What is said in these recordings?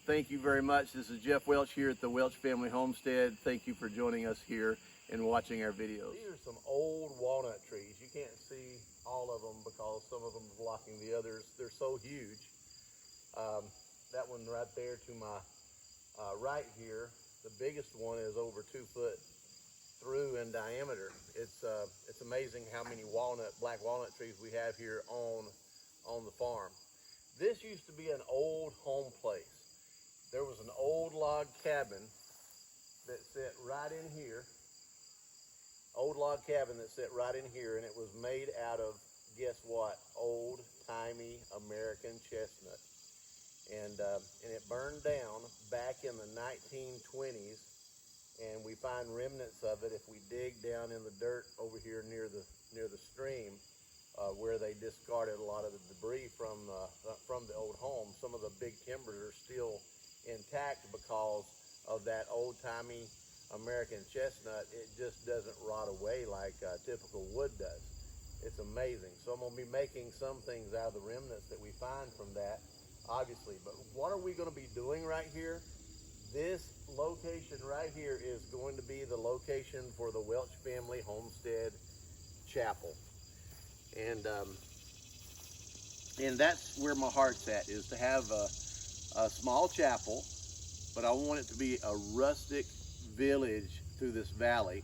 Thank you very much. This is Jeff Welch here at the Welch Family Homestead. Thank you for joining us here and watching our videos. These are some old walnut trees. You can't see all of them because some of them are blocking the others. They're so huge. That one right there to my right here, the biggest one is over 2 foot through in diameter. It's amazing how many black walnut trees we have here on the farm. This used to be an old home place. There was an old log cabin that sit right in here. Old log cabin that sit right in here, and it was made out of, guess what? Old-timey American chestnut. And it burned down back in the 1920s, and we find remnants of it if we dig down in the dirt over here near the stream, where they discarded a lot of the debris from the old home. Some of the big timbers are still intact because of that old-timey American chestnut. It just doesn't rot away like typical wood does. It's amazing. So I'm going to be making some things out of the remnants that we find from that, obviously. But what are we going to be doing right here? This location right here is going to be the location for the Welch Family Homestead Chapel. And that's where my heart's at, is to have a small chapel, but I want it to be a rustic village through this valley.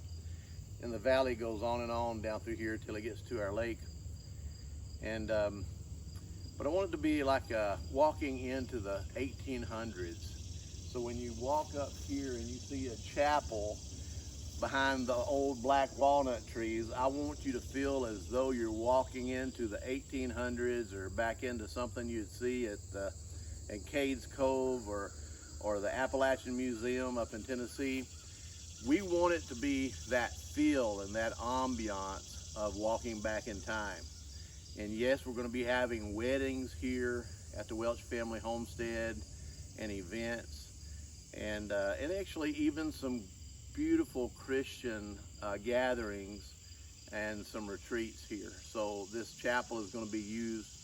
And the valley goes on and on down through here till it gets to our lake. And but I want it to be like walking into the 1800s. So when you walk up here and you see a chapel behind the old black walnut trees, I want you to feel as though you're walking into the 1800s or back into something you'd see at Cades Cove or the Appalachian Museum up in Tennessee. We want it to be that feel and that ambiance of walking back in time. And yes, we're going to be having weddings here at the Welch Family Homestead and events, and actually even some beautiful Christian gatherings and some retreats here. So this chapel is going to be used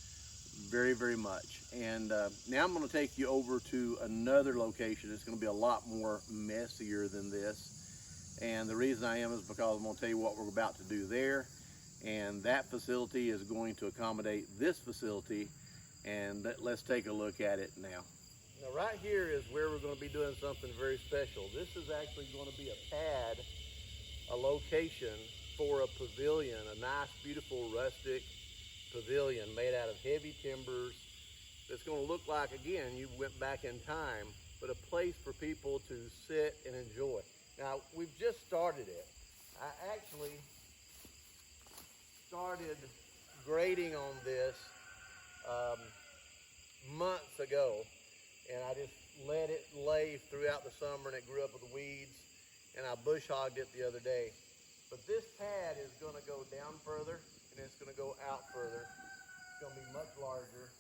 very, very much. And now I'm going to take you over to another location. It's going to be a lot more messier than this. And the reason I am is because I'm going to tell you what we're about to do there. And that facility is going to accommodate this facility. And let's take a look at it now. Now right here is where we're going to be doing something very special. This is actually going to be a pad, a location for a pavilion, a nice, beautiful, rustic pavilion made out of heavy timbers. It's going to look like, again, you went back in time, but a place for people to sit and enjoy. Now, we've just started it. I actually started grading on this months ago, and I just let it lay throughout the summer, and it grew up with weeds, and I bush hogged it the other day. But this pad is going to go down further, and it's going to go out further. It's going to be much larger.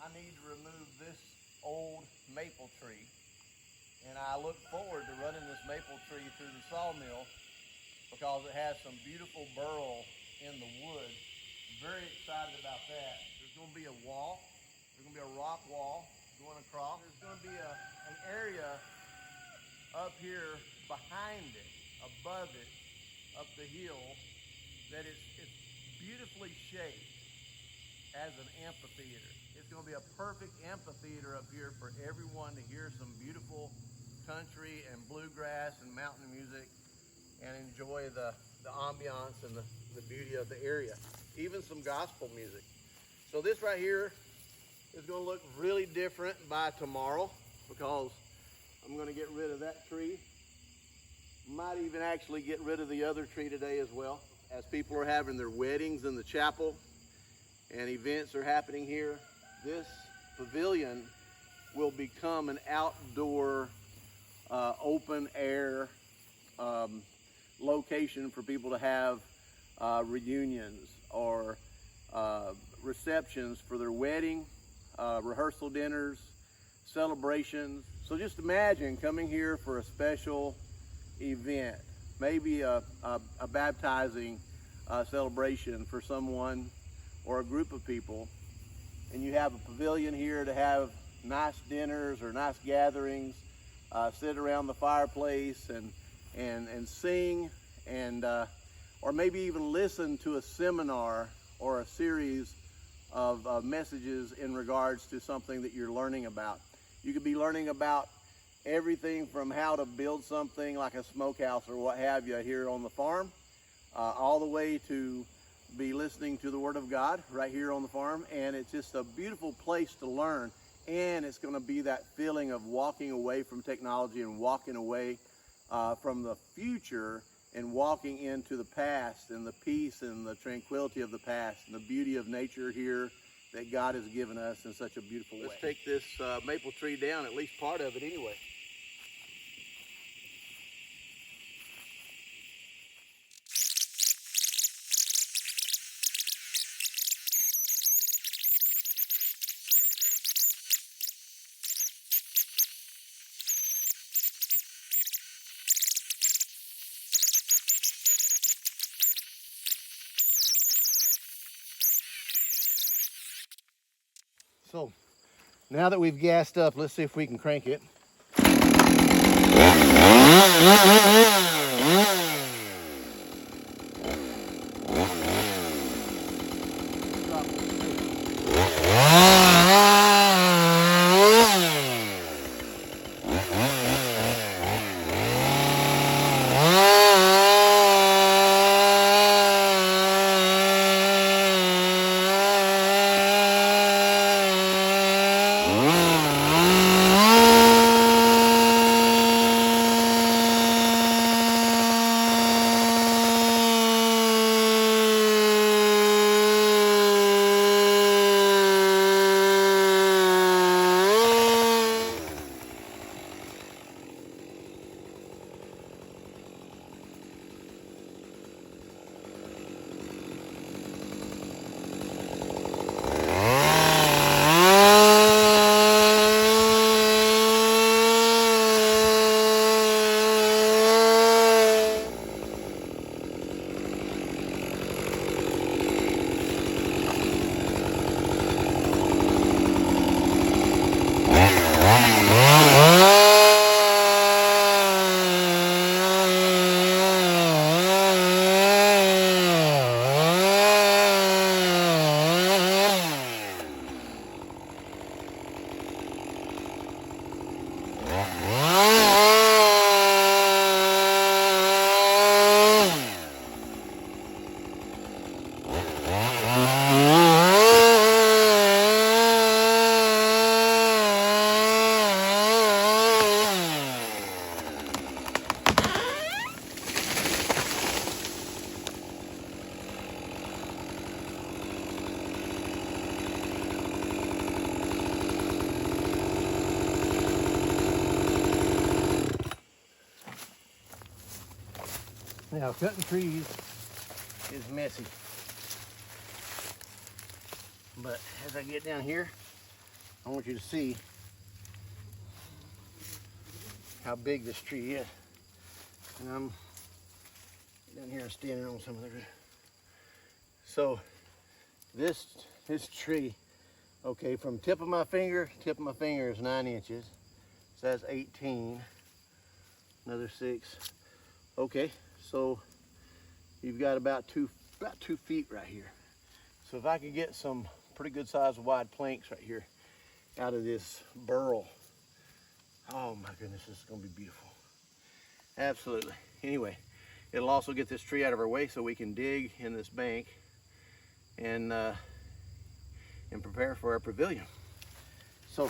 I need to remove this old maple tree, and I look forward to running this maple tree through the sawmill because it has some beautiful burl in the wood. I'm very excited about that. There's going to be a wall. There's going to be a rock wall going across. There's going to be an area up here behind it, above it, up the hill, that it's beautifully shaped as an amphitheater. It's going to be a perfect amphitheater up here for everyone to hear some beautiful country and bluegrass and mountain music and enjoy the ambiance and the beauty of the area. Even some gospel music. So this right here is going to look really different by tomorrow because I'm going to get rid of that tree. Might even actually get rid of the other tree today as well. As people are having their weddings in the chapel and events are happening here, this pavilion will become an outdoor, open air location for people to have reunions or receptions for their wedding, rehearsal dinners, celebrations. So just imagine coming here for a special event, maybe a baptizing celebration for someone or a group of people, and you have a pavilion here to have nice dinners or nice gatherings, sit around the fireplace and sing, and or maybe even listen to a seminar or a series of messages in regards to something that you're learning about. You could be learning about everything from how to build something like a smokehouse or what have you here on the farm, all the way to be listening to the Word of God right here on the farm. And it's just a beautiful place to learn, and it's going to be that feeling of walking away from technology and walking away from the future and walking into the past and the peace and the tranquility of the past and the beauty of nature here that God has given us in such a beautiful way. Let's take this maple tree down, at least part of it anyway. So now that we've gassed up, let's see if we can crank it. Now, cutting trees is messy, but as I get down here, I want you to see how big this tree is. And I'm down here standing on some of the roots. So this tree, okay, from tip of my finger is 9 inches. So that's 18. Another 6. Okay, so you've got about 2 feet right here. So if I could get some pretty good sized wide planks right here out of this burl, oh my goodness, this is gonna be beautiful. Absolutely. Anyway, it'll also get this tree out of our way so we can dig in this bank and prepare for our pavilion. So